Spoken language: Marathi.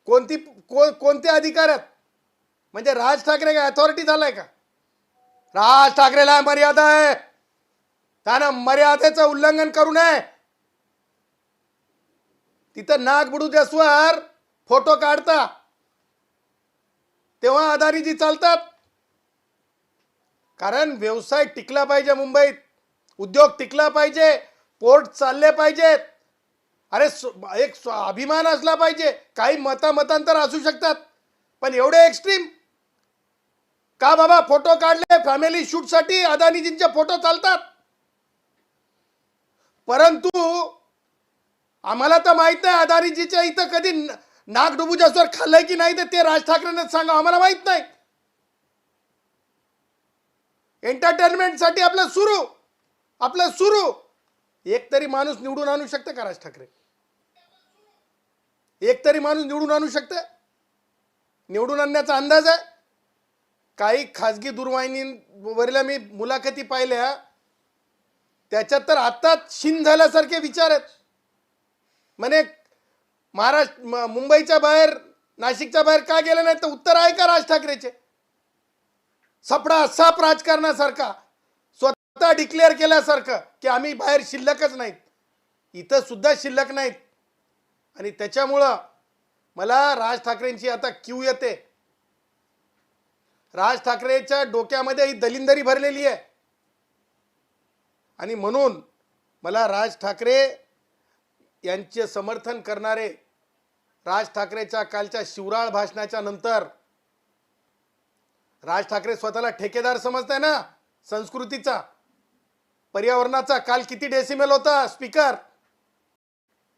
कोणते अधिकार आहेत? म्हणजे राज ठाकरे काय अथॉरिटी झालाय का? राज ठाकरेला मर्यादा आहे, त्यानं मर्यादेचं उल्लंघन करू नये. तिथं नाक बुडूद्यासवर फोटो काढता तेव्हा अदानीजी चालतात. कारण व्यवसाय टिकला पाहिजे, मुंबईत उद्योग टिकला पाहिजे, पोर्ट चालले पाहिजेत. अरे एक अभिमान असला पाहिजे. काही मतांतर असू शकतात, पण एवढे एक्स्ट्रीम का बाबा? फोटो काढले फॅमिली शूट साठी, अदानीजींचे फोटो चालतात. परंतु आम्हाला तर माहित नाही अदानीजीच्या इथं कधी नाक डुबूच्यासवर खाल्लंय की नाही, ते राज ठाकरेंनाच सांगा, आम्हाला माहित नाही. एंटरटेनमेंट साठी आपलं सुरू. एक तरी माणूस निवडून आणू शकते का राज ठाकरे? एक तरी माणूस निवडून आणू शकते? निवडून आणण्याचा अंदाज आहे? काही खाजगी दूरवाहिनीवरल्या मी मुलाखती पाहिल्या, त्याच्यात तर आताच शिन झाल्यासारखे विचार आहेत. म्हणे महाराष्ट्र मुंबईच्या बाहेर नाशिकच्या बाहेर का गेले नाही, तर उत्तर आहे का राज ठाकरेचे? सपडा साप राजकारणासारखा, स्वतः डिक्लेअर केल्यासारखं की आम्ही बाहेर शिल्लकच नाहीत, इथं सुद्धा शिल्लक नाहीत. आणि त्याच्यामुळं मला राज ठाकरेंची आता क्यू येते. राज ठाकरेच्या डोक्यामध्ये ही दलिंदरी भरलेली आहे. आणि म्हणून मला राज ठाकरे यांचे समर्थन करणारे, राज ठाकरेच्या कालच्या शिवराळ भाषणाच्या नंतर, राज ठाकरे स्वतःला ठेकेदार समजताय ना संस्कृतीचा, पर्यावरणाचा. काल किती डेसिमेल होता स्पीकर?